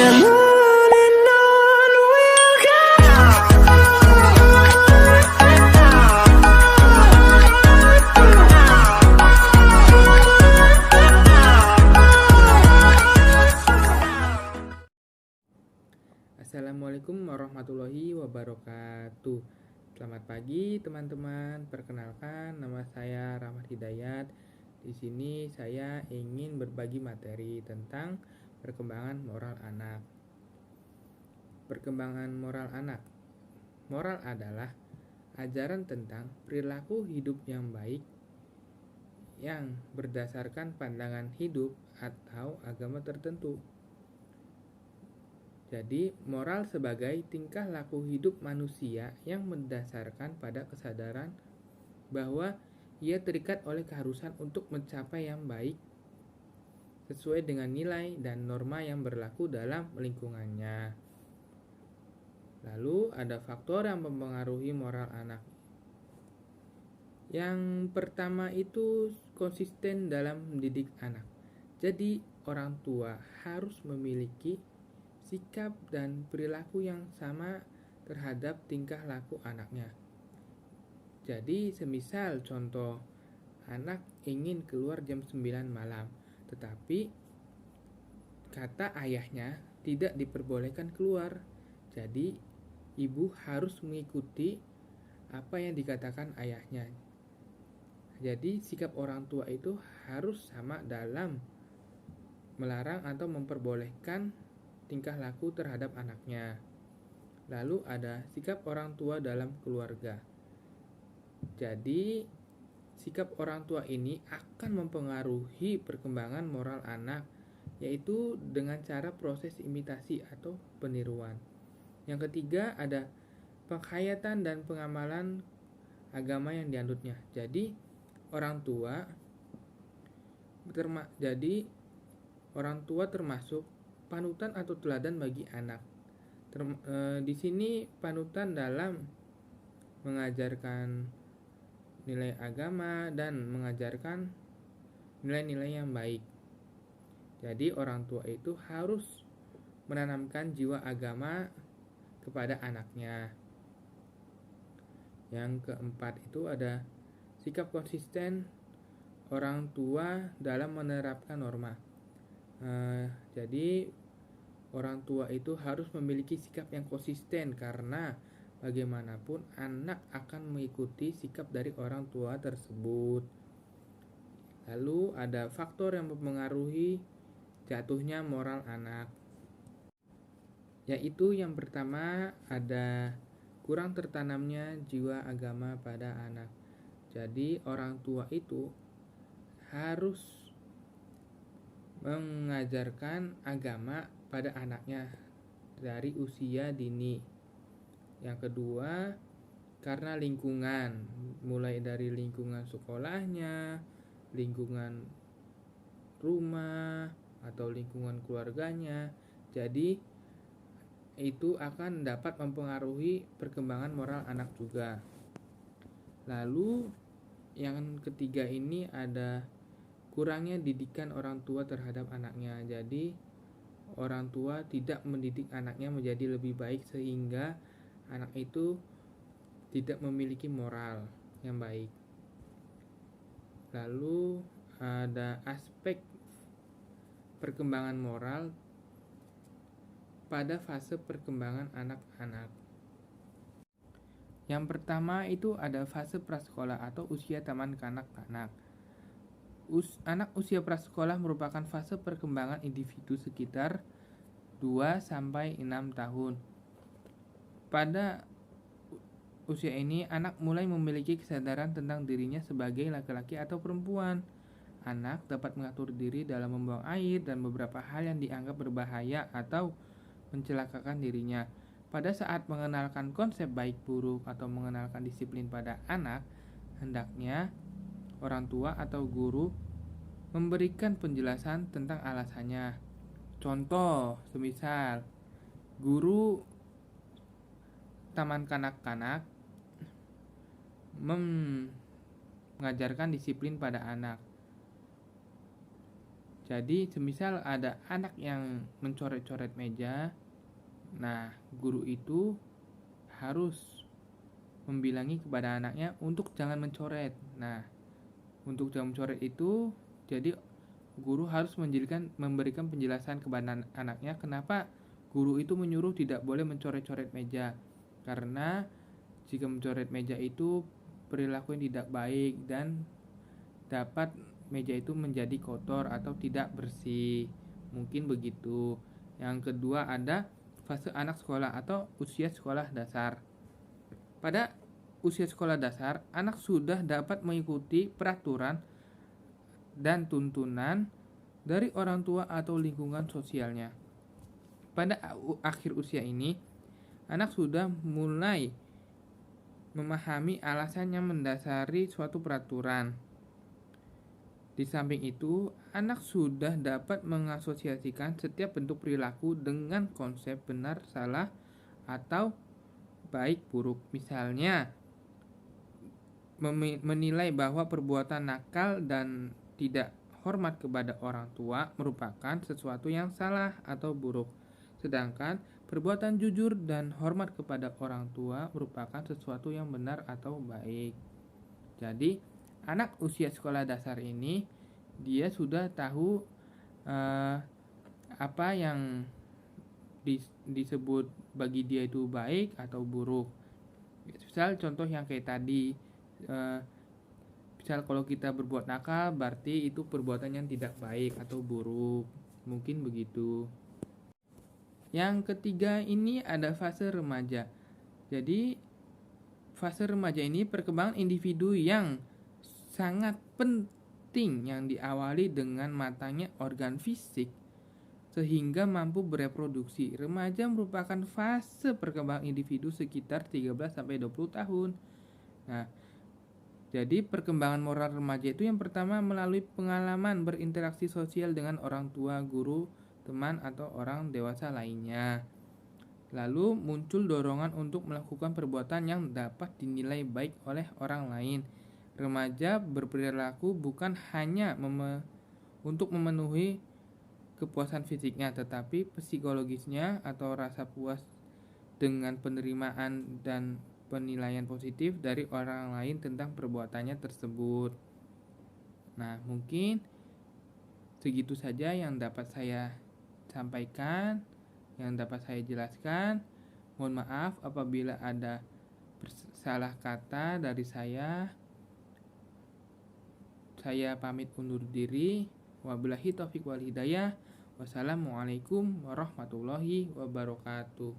and on we'll go. Assalamualaikum warahmatullahi wabarakatuh. Selamat pagi teman-teman. Perkenalkan, nama saya Rahmat Hidayat. Di sini saya ingin berbagi materi tentang perkembangan moral anak. Perkembangan moral anak. Moral adalah ajaran tentang perilaku hidup yang baik yang berdasarkan pandangan hidup atau agama tertentu. Jadi, moral sebagai tingkah laku hidup manusia yang mendasarkan pada kesadaran bahwa ia terikat oleh keharusan untuk mencapai yang baik sesuai dengan nilai dan norma yang berlaku dalam lingkungannya. Lalu, ada faktor yang mempengaruhi moral anak. Yang pertama itu konsisten dalam mendidik anak. Jadi, orang tua harus memiliki sikap dan perilaku yang sama terhadap tingkah laku anaknya. Jadi, semisal contoh, anak ingin keluar jam 9 malam, tetapi kata ayahnya tidak diperbolehkan keluar. Jadi, ibu harus mengikuti apa yang dikatakan ayahnya. Jadi, sikap orang tua itu harus sama dalam melarang atau memperbolehkan tingkah laku terhadap anaknya. Lalu ada sikap orang tua dalam keluarga. Jadi, sikap orang tua ini akan mempengaruhi perkembangan moral anak, yaitu dengan cara proses imitasi atau peniruan. Yang ketiga ada penghayatan dan pengamalan agama yang dianutnya. Jadi, orang tua termasuk panutan atau teladan bagi anak. Di sini panutan dalam mengajarkan nilai agama dan mengajarkan nilai-nilai yang baik. Jadi orang tua itu harus menanamkan jiwa agama kepada anaknya. Yang keempat itu ada sikap konsisten orang tua dalam menerapkan norma. Jadi orang tua itu harus memiliki sikap yang konsisten karena bagaimanapun anak akan mengikuti sikap dari orang tua tersebut. Lalu ada faktor yang mempengaruhi jatuhnya moral anak, yaitu yang pertama ada kurang tertanamnya jiwa agama pada anak. Jadi orang tua itu harus mengajarkan agama pada anaknya dari usia dini. Yang kedua, karena lingkungan, mulai dari lingkungan sekolahnya, lingkungan rumah, atau lingkungan keluarganya. Jadi, itu akan dapat mempengaruhi perkembangan moral anak juga. Lalu, yang ketiga ini ada kurangnya didikan orang tua terhadap anaknya. Jadi orang tua tidak mendidik anaknya menjadi lebih baik sehingga anak itu tidak memiliki moral yang baik. Lalu ada aspek perkembangan moral pada fase perkembangan anak-anak. Yang pertama itu ada fase prasekolah atau usia taman kanak-kanak. Anak usia prasekolah merupakan fase perkembangan individu sekitar 2-6 tahun. Pada usia ini, anak mulai memiliki kesadaran tentang dirinya sebagai laki-laki atau perempuan. Anak dapat mengatur diri dalam membuang air dan beberapa hal yang dianggap berbahaya atau mencelakakan dirinya. Pada saat mengenalkan konsep baik buruk atau mengenalkan disiplin pada anak, hendaknya orang tua atau guru memberikan penjelasan tentang alasannya. Contoh, semisal guru taman kanak-kanak mengajarkan disiplin pada anak. Jadi semisal ada anak yang mencoret-coret meja, nah guru itu harus membilangi kepada anaknya untuk jangan mencoret. Nah, untuk jangan mencoret itu, jadi guru harus memberikan penjelasan kepada anaknya kenapa guru itu menyuruh tidak boleh mencoret-coret meja. Karena jika mencoret meja itu perilaku yang tidak baik dan dapat meja itu menjadi kotor atau tidak bersih. Mungkin begitu. Yang kedua ada fase anak sekolah atau usia sekolah dasar. Pada usia sekolah dasar, anak sudah dapat mengikuti peraturan dan tuntunan dari orang tua atau lingkungan sosialnya. Pada akhir usia ini, anak sudah mulai memahami alasan yang mendasari suatu peraturan. Di samping itu, anak sudah dapat mengasosiasikan setiap bentuk perilaku dengan konsep benar, salah, atau baik, buruk. Misalnya, menilai bahwa perbuatan nakal dan tidak hormat kepada orang tua merupakan sesuatu yang salah atau buruk. Sedangkan perbuatan jujur dan hormat kepada orang tua merupakan sesuatu yang benar atau baik. Jadi, anak usia sekolah dasar ini dia sudah tahu apa yang disebut bagi dia itu baik atau buruk. Misal contoh yang kayak tadi, misal kalau kita berbuat nakal berarti itu perbuatan yang tidak baik atau buruk. Mungkin begitu. Yang ketiga ini ada fase remaja. Jadi fase remaja ini perkembangan individu yang sangat penting yang diawali dengan matangnya organ fisik sehingga mampu bereproduksi. Remaja merupakan fase perkembangan individu sekitar 13-20 tahun. Nah, jadi perkembangan moral remaja itu yang pertama melalui pengalaman berinteraksi sosial dengan orang tua, guru, teman, atau orang dewasa lainnya. Lalu muncul dorongan untuk melakukan perbuatan yang dapat dinilai baik oleh orang lain. Remaja berperilaku bukan hanya untuk memenuhi kepuasan fisiknya, tetapi psikologisnya atau rasa puas dengan penerimaan dan penilaian positif dari orang lain tentang perbuatannya tersebut. Nah, mungkin segitu saja yang dapat saya sampaikan, yang dapat saya jelaskan. Mohon maaf apabila ada salah kata dari saya. Saya pamit undur diri. Wabillahi taufiq wal hidayah. Wassalamualaikum warahmatullahi wabarakatuh.